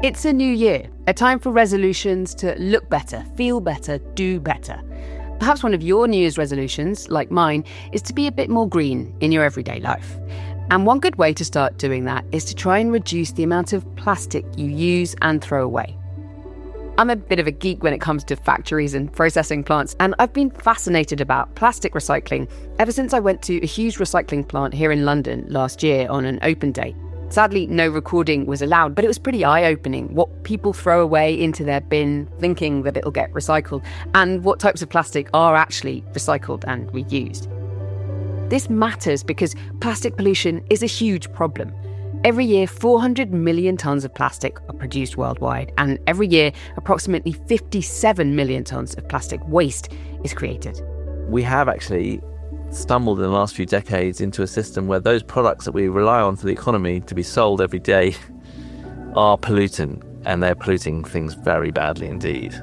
It's a new year, a time for resolutions to look better, feel better, do better. Perhaps one of your New Year's resolutions, like mine, is to be a bit more green in your everyday life. And one good way to start doing that is to try and reduce the amount of plastic you use and throw away. I'm a bit of a geek when it comes to factories and processing plants, and I've been fascinated about plastic recycling ever since I went to a huge recycling plant here in London last year on an open day. Sadly, no recording was allowed, but it was pretty eye-opening what people throw away into their bin thinking that it'll get recycled, and what types of plastic are actually recycled and reused. This matters because plastic pollution is a huge problem. Every year, 400 million tonnes of plastic are produced worldwide, and every year, approximately 57 million tonnes of plastic waste is created. We have actually stumbled in the last few decades into a system where those products that we rely on for the economy to be sold every day are pollutant, and they're polluting things very badly indeed.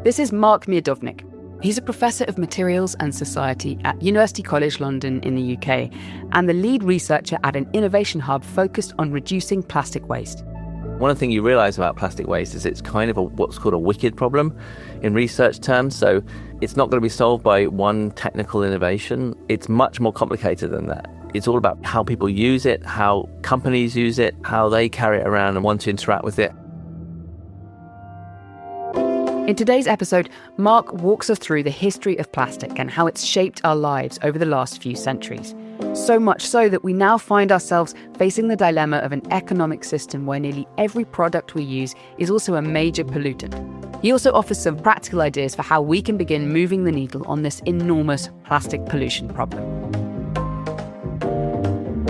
This is Mark Miodownik. He's a professor of materials and society at University College London in the UK and the lead researcher at an innovation hub focused on reducing plastic waste. One of the things you realise about plastic waste is it's kind of what's called a wicked problem in research terms. So it's not going to be solved by one technical innovation. It's much more complicated than that. It's all about how people use it, how companies use it, how they carry it around and want to interact with it. In today's episode, Mark walks us through the history of plastic and how it's shaped our lives over the last few centuries. So much so that we now find ourselves facing the dilemma of an economic system where nearly every product we use is also a major pollutant. He also offers some practical ideas for how we can begin moving the needle on this enormous plastic pollution problem.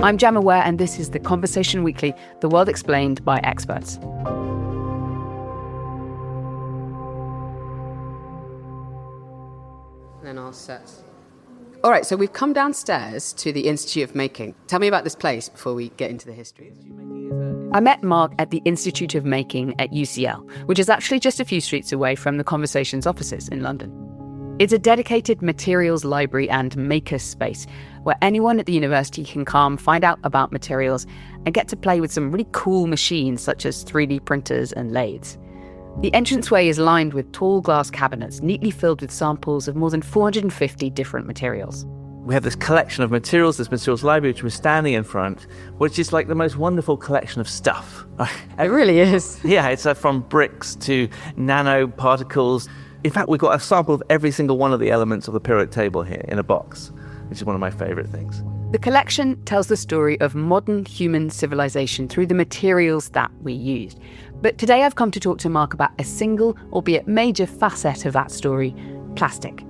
I'm Gemma Ware, and this is The Conversation Weekly, the world explained by experts. Then I'll set. All right, so we've come downstairs to the Institute of Making. Tell me about this place before we get into the history. I met Mark at the Institute of Making at UCL, which is actually just a few streets away from the Conversations offices in London. It's a dedicated materials library and maker space where anyone at the university can come, find out about materials, and get to play with some really cool machines such as 3D printers and lathes. The entranceway is lined with tall glass cabinets neatly filled with samples of more than 450 different materials. We have this collection of materials, this materials library, which we're standing in front, which is like the most wonderful collection of stuff. It really is. Yeah, it's from bricks to nanoparticles. In fact, we've got a sample of every single one of the elements of the periodic table here in a box, which is one of my favourite things. The collection tells the story of modern human civilization through the materials that we used. But today I've come to talk to Mark about a single, albeit major facet of that story, plastic.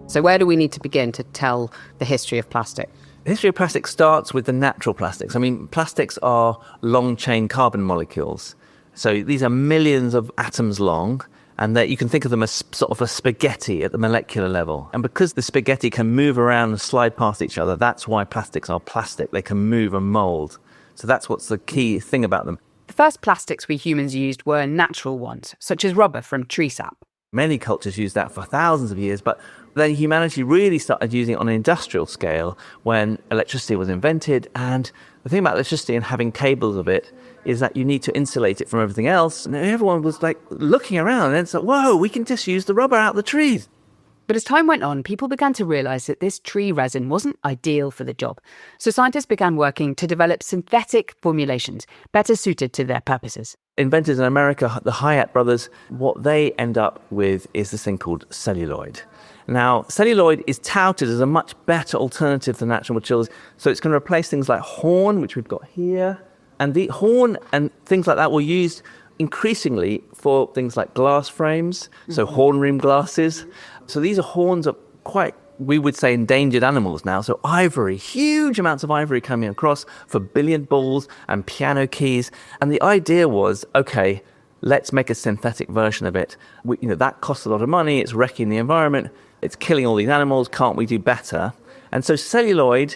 So where do we need to begin to tell the history of plastic? The history of plastic starts with the natural plastics. I mean, plastics are long-chain carbon molecules. So these are millions of atoms long, and that you can think of them as sort of a spaghetti at the molecular level. And because the spaghetti can move around and slide past each other, that's why plastics are plastic. They can move and mould. So that's what's the key thing about them. The first plastics we humans used were natural ones, such as rubber from tree sap. Many cultures used that for thousands of years, but then humanity really started using it on an industrial scale when electricity was invented. And the thing about electricity and having cables of it is that you need to insulate it from everything else. And everyone was like looking around and it's like, whoa, we can just use the rubber out of the trees. But as time went on, people began to realise that this tree resin wasn't ideal for the job. So scientists began working to develop synthetic formulations better suited to their purposes. Inventors in America, the Hyatt brothers, what they end up with is this thing called celluloid. Now, celluloid is touted as a much better alternative to natural materials. So it's going to replace things like horn, which we've got here. And the horn and things like that were used increasingly for things like glass frames, so horn rim glasses. So these are horns of quite, we would say, endangered animals now. So ivory, huge amounts of ivory coming across for billiard balls and piano keys. And the idea was, okay, let's make a synthetic version of it. That costs a lot of money. It's wrecking the environment. It's killing all these animals. Can't we do better? And so celluloid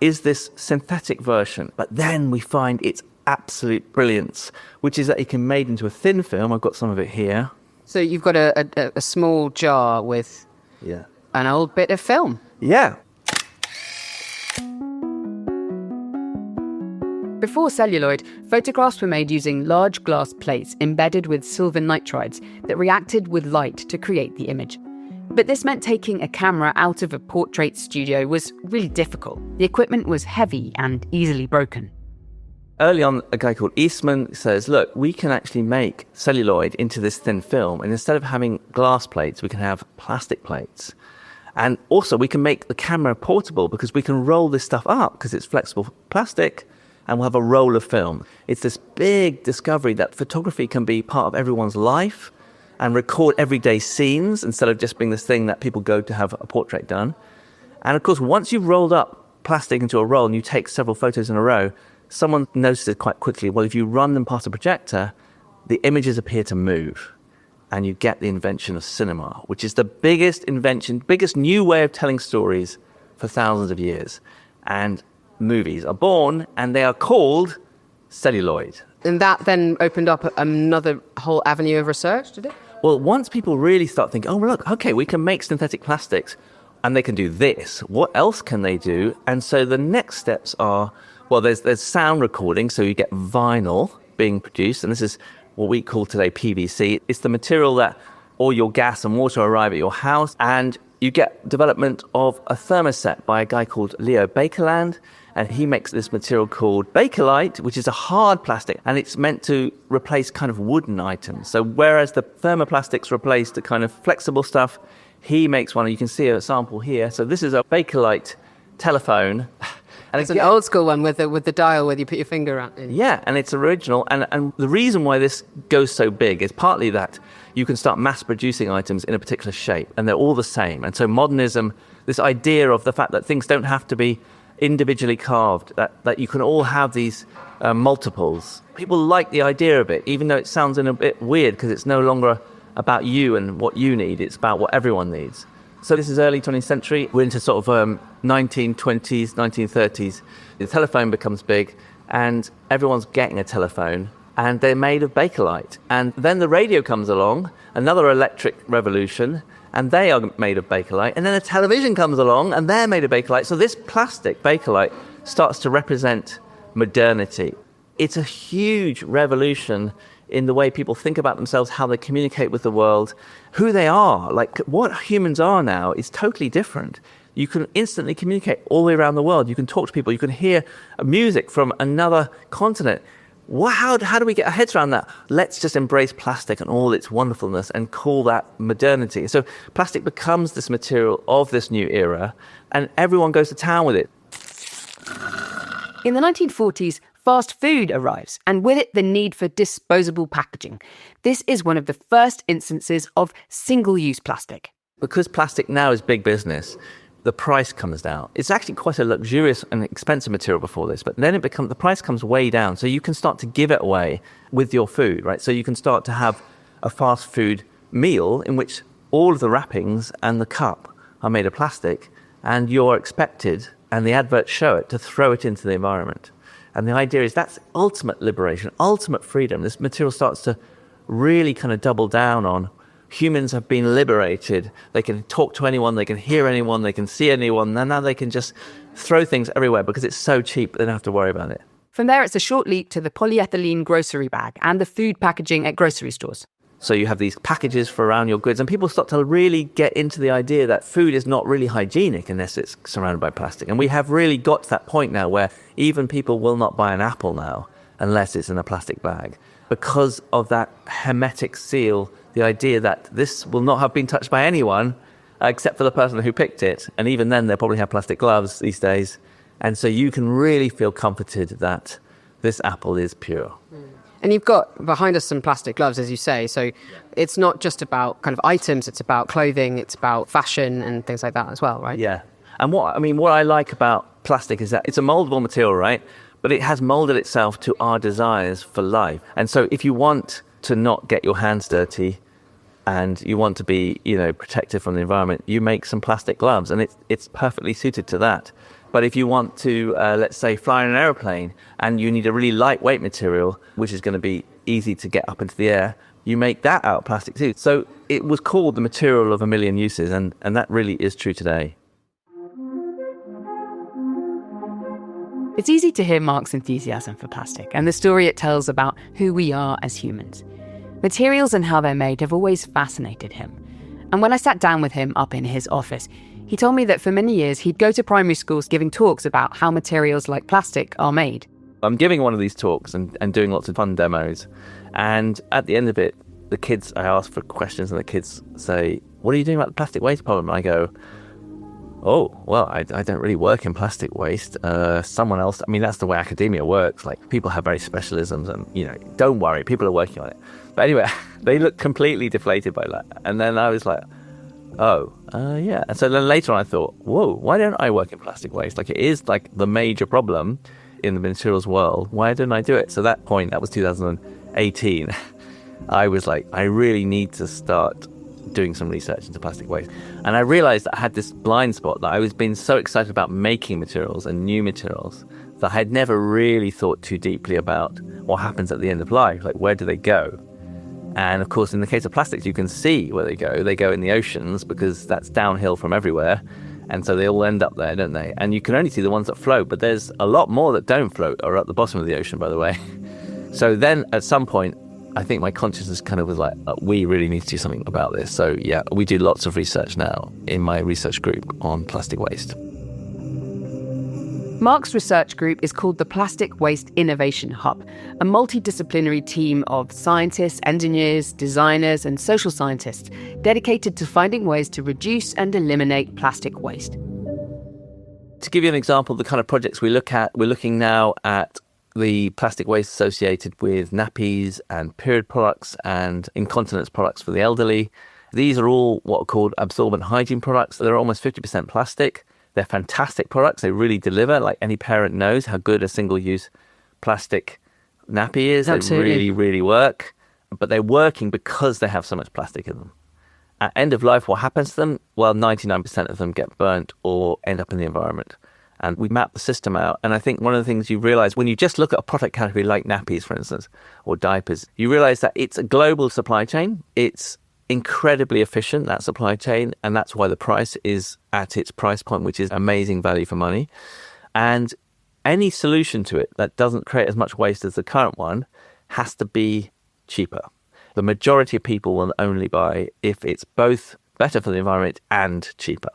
is this synthetic version. But then we find its absolute brilliance, which is that it can be made into a thin film. I've got some of it here. So you've got a small jar with an old bit of film. Yeah. Before celluloid, photographs were made using large glass plates embedded with silver nitrides that reacted with light to create the image. But this meant taking a camera out of a portrait studio was really difficult. The equipment was heavy and easily broken. Early on, a guy called Eastman says, look, we can actually make celluloid into this thin film, and instead of having glass plates, we can have plastic plates. And also, we can make the camera portable because we can roll this stuff up because it's flexible plastic, and we'll have a roll of film. It's this big discovery that photography can be part of everyone's life and record everyday scenes instead of just being this thing that people go to have a portrait done. And of course, once you've rolled up plastic into a roll and you take several photos in a row, someone notices quite quickly, well, if you run them past a projector, the images appear to move. And you get the invention of cinema, which is the biggest invention, biggest new way of telling stories for thousands of years. And movies are born, and they are called celluloid. And that then opened up another whole avenue of research, did it? Well, once people really start thinking, oh, look, okay, we can make synthetic plastics, and they can do this. What else can they do? And so the next steps are, well, there's sound recording, so you get vinyl being produced, and this is what we call today PVC. It's the material that all your gas and water arrive at your house, and you get development of a thermoset by a guy called Leo Baekeland, and he makes this material called Bakelite, which is a hard plastic, and it's meant to replace kind of wooden items. So whereas the thermoplastics replace the kind of flexible stuff, he makes one, and you can see a sample here. So this is a Bakelite telephone. And It's an old school one with the dial where you put your finger on it. Yeah, and it's original. And the reason why this goes so big is partly that you can start mass producing items in a particular shape, and they're all the same. And so modernism, this idea of the fact that things don't have to be individually carved, that you can all have these multiples. People like the idea of it, even though it sounds a bit weird because it's no longer about you and what you need, it's about what everyone needs. So this is early 20th century. We're into sort of 1920s, 1930s. The telephone becomes big, and everyone's getting a telephone, and they're made of Bakelite. And then the radio comes along, another electric revolution, and they are made of Bakelite. And then a television comes along, and they're made of Bakelite. So this plastic Bakelite starts to represent modernity. It's a huge revolution in the way people think about themselves, how they communicate with the world, who they are. Like, what humans are now is totally different. You can instantly communicate all the way around the world. You can talk to people. You can hear music from another continent. How do we get our heads around that? Let's just embrace plastic and all its wonderfulness and call that modernity. So plastic becomes this material of this new era, and everyone goes to town with it. In the 1940s, fast food arrives, and with it the need for disposable packaging. This is one of the first instances of single-use plastic. Because plastic now is big business, the price comes down. It's actually quite a luxurious and expensive material before this, but then the price comes way down. So you can start to give it away with your food, right? So you can start to have a fast food meal in which all of the wrappings and the cup are made of plastic, and you're expected, and the adverts show it, to throw it into the environment. And the idea is that's ultimate liberation, ultimate freedom. This material starts to really kind of double down on humans have been liberated. They can talk to anyone, they can hear anyone, they can see anyone, and now they can just throw things everywhere because it's so cheap they don't have to worry about it. From there, it's a short leap to the polyethylene grocery bag and the food packaging at grocery stores. So you have these packages for around your goods, and people start to really get into the idea that food is not really hygienic unless it's surrounded by plastic. And we have really got to that point now where even people will not buy an apple now unless it's in a plastic bag because of that hermetic seal, the idea that this will not have been touched by anyone except for the person who picked it. And even then, they probably have plastic gloves these days. And so you can really feel comforted that this apple is pure. And you've got behind us some plastic gloves, as you say. So it's not just about kind of items, it's about clothing, it's about fashion and things like that as well, right? Yeah. And what I like about plastic is that it's a moldable material, right? But it has molded itself to our desires for life. And so if you want to not get your hands dirty and you want to be, protected from the environment, you make some plastic gloves, and it's perfectly suited to that. But if you want to, let's say, fly in an aeroplane and you need a really lightweight material, which is going to be easy to get up into the air, you make that out of plastic too. So it was called the material of a million uses, and that really is true today. It's easy to hear Mark's enthusiasm for plastic and the story it tells about who we are as humans. Materials and how they're made have always fascinated him. And when I sat down with him up in his office, he told me that for many years he'd go to primary schools giving talks about how materials like plastic are made. I'm giving one of these talks and doing lots of fun demos. And at the end of it, the kids, I ask for questions and the kids say, "What are you doing about the plastic waste problem?" I go, "Oh, well, I don't really work in plastic waste. Someone else," I mean, that's the way academia works. Like, people have very specialisms and, don't worry, people are working on it. But anyway, they looked completely deflated by that. And then I was like, yeah. And so then later on I thought, whoa, why don't I work in plastic waste? Like, it is like the major problem in the materials world. Why didn't I do it? So that point, that was 2018. I was like, I really need to start doing some research into plastic waste. And I realized that I had this blind spot, that I was being so excited about making materials and new materials that I had never really thought too deeply about what happens at the end of life. Like, where do they go? And of course, in the case of plastics, you can see where they go. They go in the oceans because that's downhill from everywhere. And so they all end up there, don't they? And you can only see the ones that float, but there's a lot more that don't float or are at the bottom of the ocean, by the way. So then at some point, I think my consciousness kind of was like, we really need to do something about this. So yeah, we do lots of research now in my research group on plastic waste. Mark's research group is called the Plastic Waste Innovation Hub, a multidisciplinary team of scientists, engineers, designers, and social scientists dedicated to finding ways to reduce and eliminate plastic waste. To give you an example of the kind of projects we look at, we're looking now at the plastic waste associated with nappies and period products and incontinence products for the elderly. These are all what are called absorbent hygiene products. They're almost 50% plastic. They're fantastic products. They really deliver. Like, any parent knows how good a single-use plastic nappy is. Absolutely. They really, really work. But they're working because they have so much plastic in them. At end of life, what happens to them? Well, 99% of them get burnt or end up in the environment. And we map the system out. And I think one of the things you realize when you just look at a product category like nappies, for instance, or diapers, you realize that it's a global supply chain. It's incredibly efficient, that supply chain. And that's why the price is at its price point, which is amazing value for money. And any solution to it that doesn't create as much waste as the current one has to be cheaper. The majority of people will only buy if it's both better for the environment and cheaper.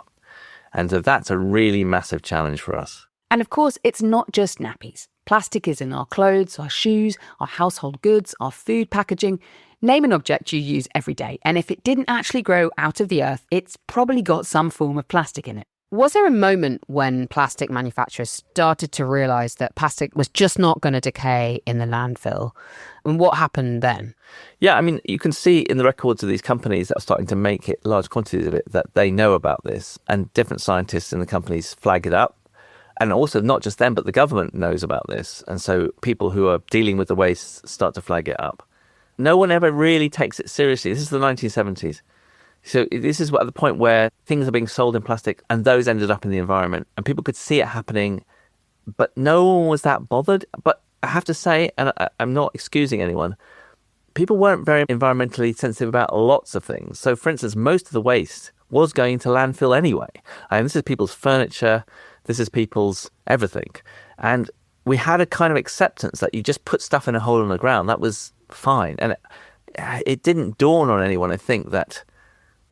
And so that's a really massive challenge for us. And of course, it's not just nappies. Plastic is in our clothes, our shoes, our household goods, our food packaging. Name an object you use every day, and if it didn't actually grow out of the earth, it's probably got some form of plastic in it. Was there a moment when plastic manufacturers started to realise that plastic was just not going to decay in the landfill? And what happened then? Yeah, I mean, you can see in the records of these companies that are starting to make it, large quantities of it, that they know about this. And different scientists in the companies flag it up. And also not just them, but the government knows about this. And so people who are dealing with the waste start to flag it up. No one ever really takes it seriously. This is the 1970s. So this is at the point where things are being sold in plastic and those ended up in the environment and people could see it happening, but no one was that bothered. But I have to say, and I'm not excusing anyone, people weren't very environmentally sensitive about lots of things. So for instance, most of the waste was going to landfill anyway. And this is people's furniture, this is people's everything. And we had a kind of acceptance that you just put stuff in a hole in the ground. That was fine. And it didn't dawn on anyone, I think, that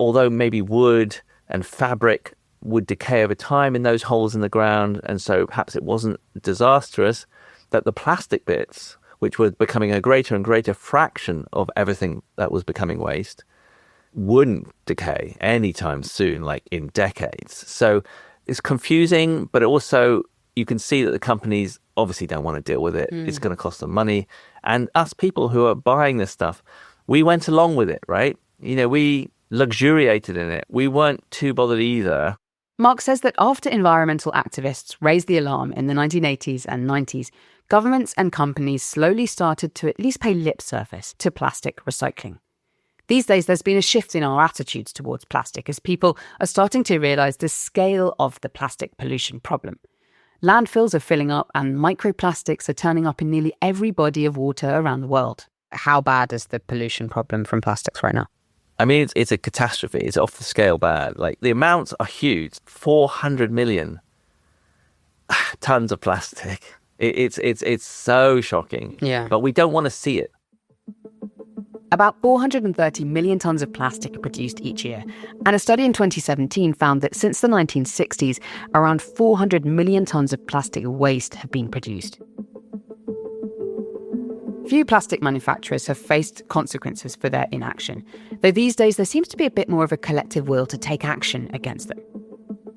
although maybe wood and fabric would decay over time in those holes in the ground, and so perhaps it wasn't disastrous, that the plastic bits, which were becoming a greater and greater fraction of everything that was becoming waste, wouldn't decay anytime soon, like in decades. So it's confusing, but also you can see that the companies obviously don't want to deal with it. It's going to cost them money. And us people who are buying this stuff, we went along with it, right? We luxuriated in it. We weren't too bothered either. Mark says that after environmental activists raised the alarm in the 1980s and 90s, governments and companies slowly started to at least pay lip service to plastic recycling. These days, there's been a shift in our attitudes towards plastic as people are starting to realise the scale of the plastic pollution problem. Landfills are filling up and microplastics are turning up in nearly every body of water around the world. How bad is the pollution problem from plastics right now? I mean, it's a catastrophe. It's off the scale bad. Like, the amounts are huge. 400 million tons of plastic. It's so shocking. Yeah. But we don't want to see it. About 430 million tonnes of plastic are produced each year, and a study in 2017 found that since the 1960s, around 400 million tonnes of plastic waste have been produced. Few plastic manufacturers have faced consequences for their inaction, though these days there seems to be a bit more of a collective will to take action against them.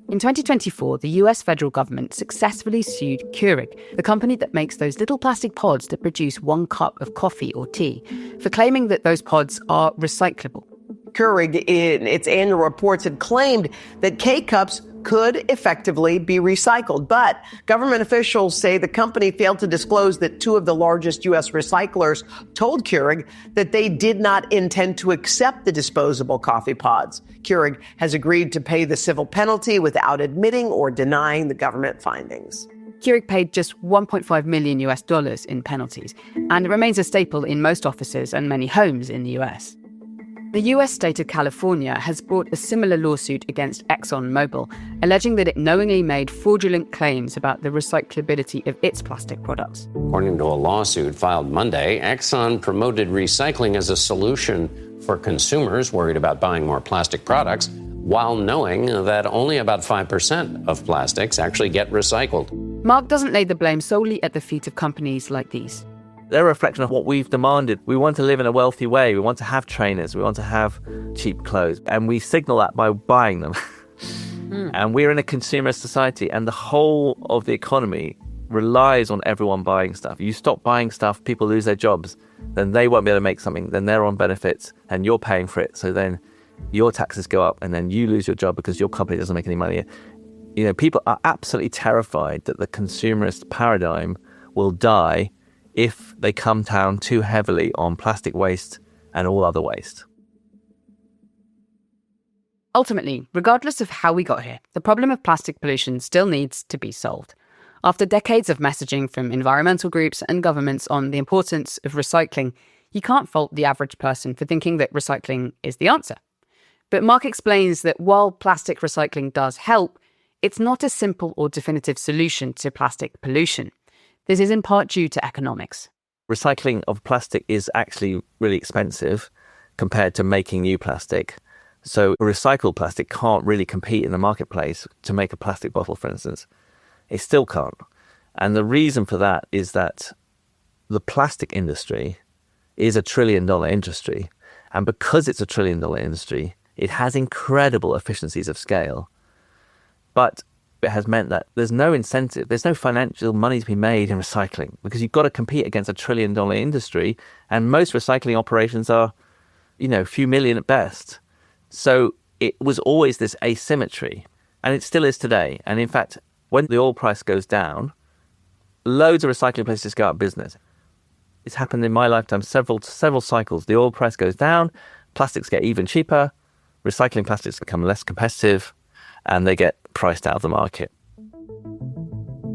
In 2024, the US federal government successfully sued Keurig, the company that makes those little plastic pods that produce 1 cup of coffee or tea, for claiming that those pods are recyclable. Keurig, in its annual reports, had claimed that K-Cups could effectively be recycled. But government officials say the company failed to disclose that 2 of the largest U.S. recyclers told Keurig that they did not intend to accept the disposable coffee pods. Keurig has agreed to pay the civil penalty without admitting or denying the government findings. Keurig paid just $1.5 million in penalties, and it remains a staple in most offices and many homes in the US. The US state of California has brought a similar lawsuit against ExxonMobil, alleging that it knowingly made fraudulent claims about the recyclability of its plastic products. According to a lawsuit filed Monday, Exxon promoted recycling as a solution for consumers worried about buying more plastic products, while knowing that only about 5% of plastics actually get recycled. Mark doesn't lay the blame solely at the feet of companies like these. They're a reflection of what we've demanded. We want to live in a wealthy way. We want to have trainers. We want to have cheap clothes. And we signal that by buying them. And we're in a consumer society, and the whole of the economy relies on everyone buying stuff. You stop buying stuff, people lose their jobs, then they won't be able to make something. Then they're on benefits and you're paying for it. So then your taxes go up and then you lose your job because your company doesn't make any money. You know, people are absolutely terrified that the consumerist paradigm will die if they come down too heavily on plastic waste and all other waste. Ultimately, regardless of how we got here, the problem of plastic pollution still needs to be solved. After decades of messaging from environmental groups and governments on the importance of recycling, you can't fault the average person for thinking that recycling is the answer. But Mark explains that while plastic recycling does help, it's not a simple or definitive solution to plastic pollution. This is in part due to economics. Recycling of plastic is actually really expensive compared to making new plastic. So recycled plastic can't really compete in the marketplace to make a plastic bottle, for instance. It still can't. And the reason for that is that the plastic industry is $1 trillion industry. And because it's $1 trillion industry, it has incredible efficiencies of scale. But it has meant that there's no incentive, there's no financial money to be made in recycling because you've got to compete against $1 trillion industry. And most recycling operations are, a few million at best. So it was always this asymmetry, and it still is today. And in fact, when the oil price goes down, loads of recycling places go out of business. It's happened in my lifetime, several cycles. The oil price goes down, plastics get even cheaper, recycling plastics become less competitive, and they get priced out of the market.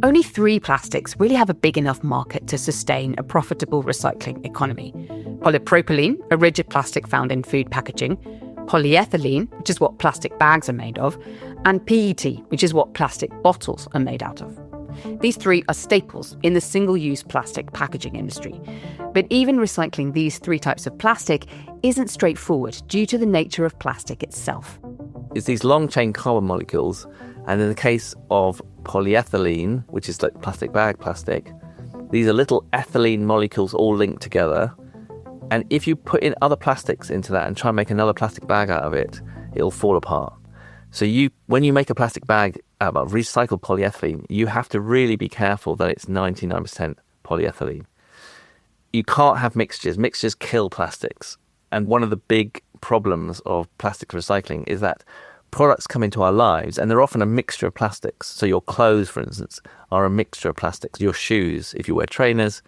Only 3 plastics really have a big enough market to sustain a profitable recycling economy. Polypropylene, a rigid plastic found in food packaging, polyethylene, which is what plastic bags are made of, and PET, which is what plastic bottles are made out of. These 3 are staples in the single-use plastic packaging industry. But even recycling these 3 types of plastic isn't straightforward due to the nature of plastic itself. It's these long-chain carbon molecules, and in the case of polyethylene, which is like plastic bag plastic, these are little ethylene molecules all linked together. And if you put in other plastics into that and try and make another plastic bag out of it, it'll fall apart. So when you make a plastic bag out of recycled polyethylene, you have to really be careful that it's 99% polyethylene. You can't have mixtures. Mixtures kill plastics. And one of the big problems of plastic recycling is that products come into our lives and they're often a mixture of plastics. So your clothes, for instance, are a mixture of plastics. Your shoes, if you wear trainers,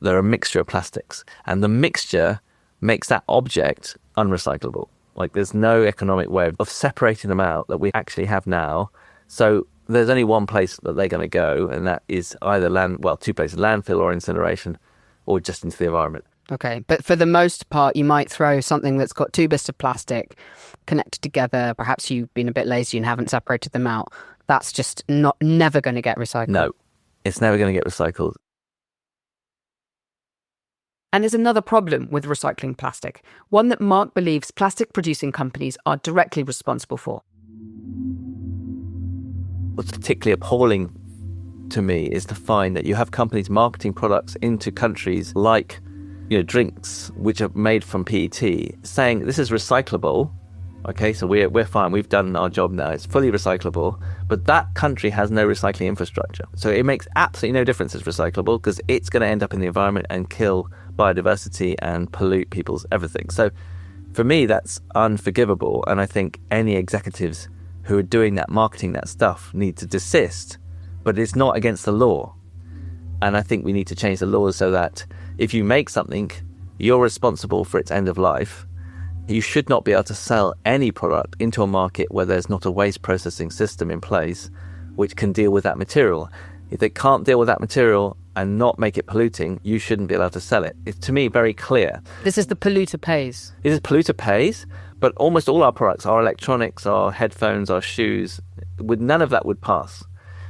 they're a mixture of plastics. And the mixture makes that object unrecyclable. Like there's no economic way of separating them out that we actually have now. So there's only one place that they're going to go, and that is either 2 places, landfill or incineration, or just into the environment. Okay, but for the most part, you might throw something that's got 2 bits of plastic connected together. Perhaps you've been a bit lazy and haven't separated them out. that's just never going to get recycled. No, it's never going to get recycled. And there's another problem with recycling plastic, one that Mark believes plastic producing companies are directly responsible for. What's particularly appalling to me is to find that you have companies marketing products into countries like, drinks which are made from PET, saying this is recyclable. Okay, so we're fine. We've done our job now. It's fully recyclable, but that country has no recycling infrastructure. So it makes absolutely no difference it's recyclable because it's going to end up in the environment and kill biodiversity and pollute people's everything. So for me, that's unforgivable. And I think any executives who are doing that, marketing that stuff, need to desist. But it's not against the law. And I think we need to change the laws so that if you make something, you're responsible for its end of life. You should not be able to sell any product into a market where there's not a waste processing system in place which can deal with that material. If they can't deal with that material and not make it polluting, you shouldn't be allowed to sell it. It's, to me, very clear. This is the polluter pays. It is polluter pays, but almost all our products, our electronics, our headphones, our shoes, with none of that would pass.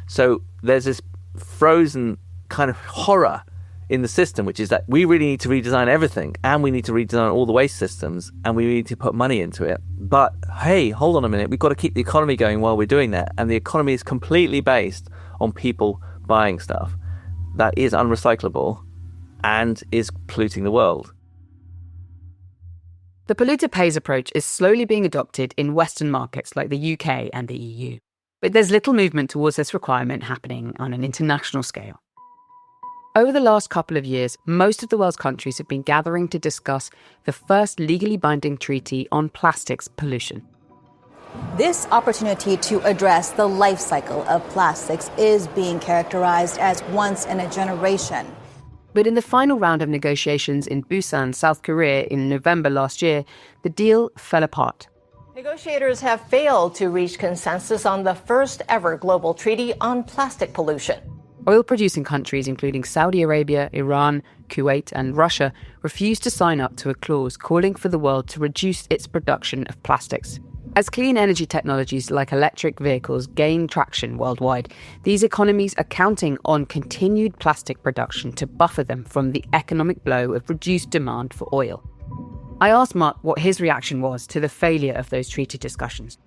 So there's this frozen kind of horror in the system, which is that we really need to redesign everything, and we need to redesign all the waste systems, and we need to put money into it. But hey, hold on a minute, we've got to keep the economy going while we're doing that. And the economy is completely based on people buying stuff that is unrecyclable and is polluting the world. The polluter pays approach is slowly being adopted in Western markets like the UK and the EU. But there's little movement towards this requirement happening on an international scale. Over the last couple of years, most of the world's countries have been gathering to discuss the first legally binding treaty on plastics pollution. This opportunity to address the life cycle of plastics is being characterized as once in a generation. But in the final round of negotiations in Busan, South Korea in November last year, the deal fell apart. Negotiators have failed to reach consensus on the first ever global treaty on plastic pollution. Oil-producing countries, including Saudi Arabia, Iran, Kuwait and Russia, refused to sign up to a clause calling for the world to reduce its production of plastics. As clean energy technologies like electric vehicles gain traction worldwide, these economies are counting on continued plastic production to buffer them from the economic blow of reduced demand for oil. I asked Mark what his reaction was to the failure of those treaty discussions.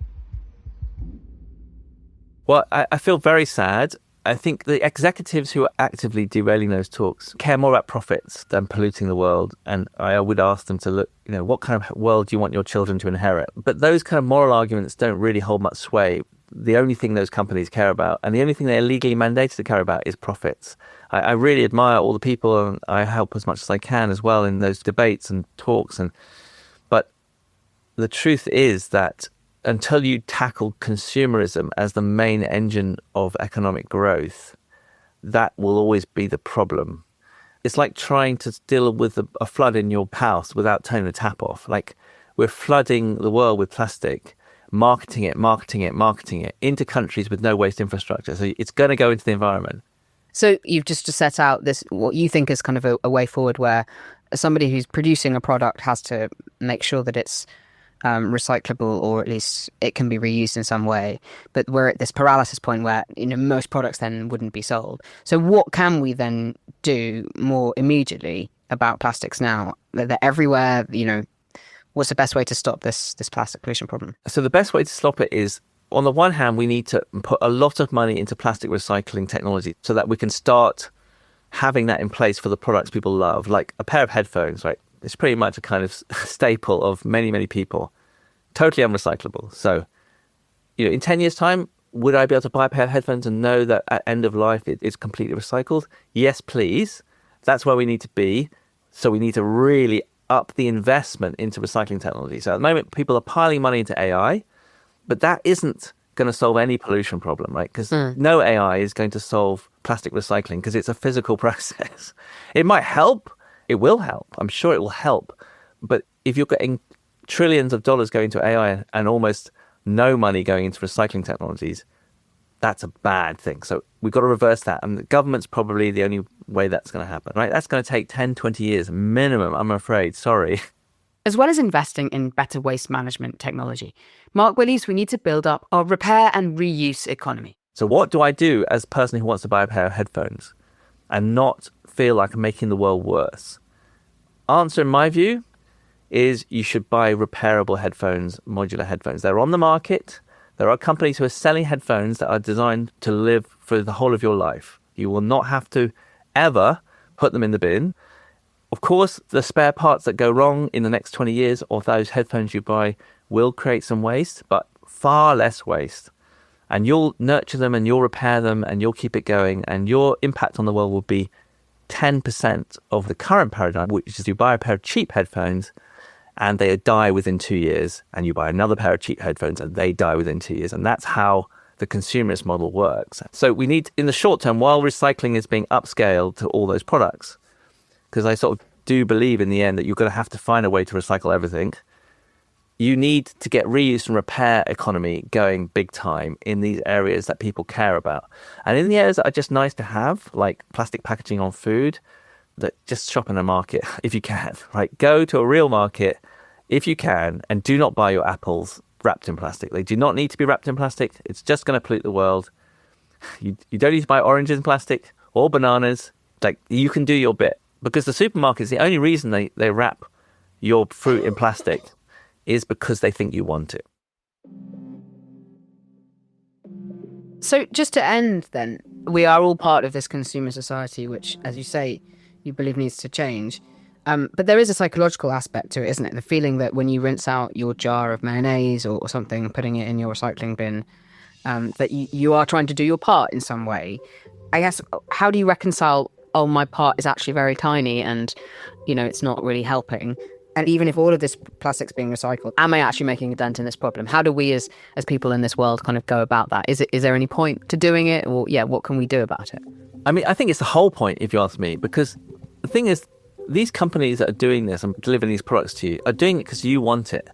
Well, I feel very sad. I think the executives who are actively derailing those talks care more about profits than polluting the world. And I would ask them to look, what kind of world do you want your children to inherit? But those kind of moral arguments don't really hold much sway. The only thing those companies care about, and the only thing they're legally mandated to care about, is profits. I really admire all the people, and I help as much as I can as well in those debates and talks. But the truth is that until you tackle consumerism as the main engine of economic growth, that will always be the problem. It's like trying to deal with a flood in your house without turning the tap off. Like, we're flooding the world with plastic, marketing it into countries with no waste infrastructure. So it's going to go into the environment. So you've just set out this, what you think is kind of a way forward where somebody who's producing a product has to make sure that it's recyclable, or at least it can be reused in some way. But we're at this paralysis point where most products then wouldn't be sold. So what can we then do more immediately about plastics now? They're everywhere. What's the best way to stop this plastic pollution problem? So the best way to stop it is, on the one hand, we need to put a lot of money into plastic recycling technology so that we can start having that in place for the products people love, like a pair of headphones, right? It's pretty much a kind of staple of many, many people. Totally unrecyclable. So, in 10 years' time, would I be able to buy a pair of headphones and know that at end of life it's completely recycled? Yes, please. That's where we need to be. So we need to really up the investment into recycling technology. So at the moment, people are piling money into AI, but that isn't going to solve any pollution problem, right? Because no AI is going to solve plastic recycling because it's a physical process. It might help. It will help. I'm sure it will help. But if you're getting trillions of dollars going to AI and almost no money going into recycling technologies, that's a bad thing. So we've got to reverse that. And the government's probably the only way that's going to happen, right? That's going to take 10, 20 years minimum, I'm afraid. Sorry. As well as investing in better waste management technology, Mark believes we need to build up our repair and reuse economy. So what do I do as a person who wants to buy a pair of headphones and not feel like I'm making the world worse? Answer, in my view, is you should buy repairable headphones, modular headphones. They're on the market. There are companies who are selling headphones that are designed to live for the whole of your life. You will not have to ever put them in the bin. Of course, the spare parts that go wrong in the next 20 years of those headphones you buy will create some waste, but far less waste. And you'll nurture them and you'll repair them and you'll keep it going. And your impact on the world will be 10% of the current paradigm, which is you buy a pair of cheap headphones and they die within 2 years. And you buy another pair of cheap headphones and they die within 2 years. And that's how the consumerist model works. So we need, in the short term, while recycling is being upscaled to all those products, because I sort of do believe in the end that you're going to have to find a way to recycle everything, you need to get reuse and repair economy going big time in these areas that people care about. And in the areas that are just nice to have, like plastic packaging on food, that just shop in a market if you can, right? Go to a real market if you can, and do not buy your apples wrapped in plastic. They do not need to be wrapped in plastic. It's just going to pollute the world. You don't need to buy oranges in plastic or bananas. Like, you can do your bit, because the supermarkets, the only reason they wrap your fruit in plastic is because they think you want it. So just to end then, we are all part of this consumer society, which, as you say, you believe needs to change. But there is a psychological aspect to it, isn't it? The feeling that when you rinse out your jar of mayonnaise or something, putting it in your recycling bin, that you are trying to do your part in some way. I guess, how do you reconcile, oh, my part is actually very tiny and, it's not really helping? And even if all of this plastic's being recycled, am I actually making a dent in this problem? How do we as people in this world kind of go about that? Is there any point to doing it? Or, what can we do about it? I mean, I think it's the whole point, if you ask me, because the thing is, these companies that are doing this and delivering these products to you are doing it because you want it.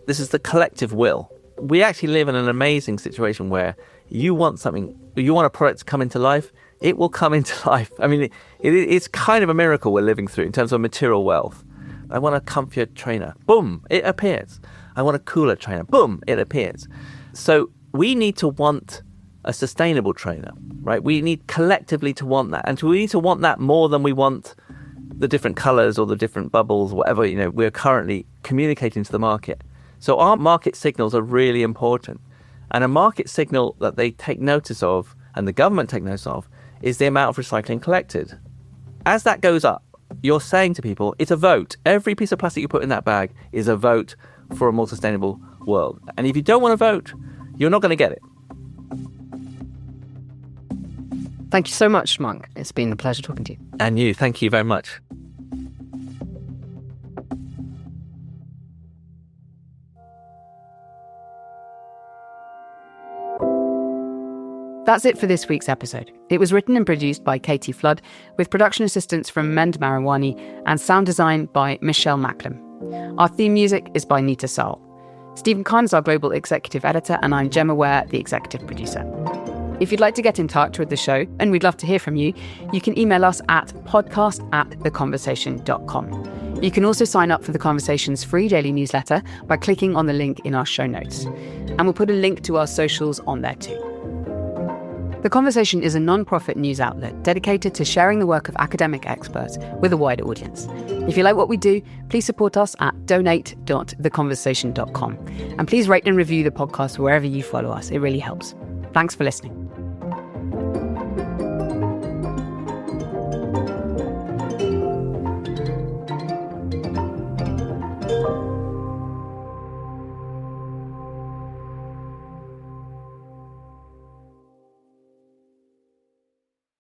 This is the collective will. We actually live in an amazing situation where you want something, you want a product to come into life, it will come into life. I mean, it's kind of a miracle we're living through in terms of material wealth. I want a comfier trainer. Boom, it appears. I want a cooler trainer. Boom, it appears. So we need to want a sustainable trainer, right? We need collectively to want that. And we need to want that more than we want the different colors or the different bubbles, whatever, we're currently communicating to the market. So our market signals are really important. And a market signal that they take notice of, and the government take notice of, is the amount of recycling collected. As that goes up, you're saying to people, it's a vote. Every piece of plastic you put in that bag is a vote for a more sustainable world. And if you don't want to vote, you're not going to get it. Thank you so much, Mark. It's been a pleasure talking to you. And you, thank you very much. That's it for this week's episode. It was written and produced by Katie Flood, with production assistance from Mend Marawani and sound design by Michelle Macklem. Our theme music is by Nita Saul. Stephen Kahn is our global executive editor, and I'm Gemma Ware, the executive producer. If you'd like to get in touch with the show, and we'd love to hear from you, you can email us at podcast@theconversation.com. You can also sign up for The Conversation's free daily newsletter by clicking on the link in our show notes. And we'll put a link to our socials on there too. The Conversation is a non-profit news outlet dedicated to sharing the work of academic experts with a wider audience. If you like what we do, please support us at donate.theconversation.com. And please rate and review the podcast wherever you follow us. It really helps. Thanks for listening.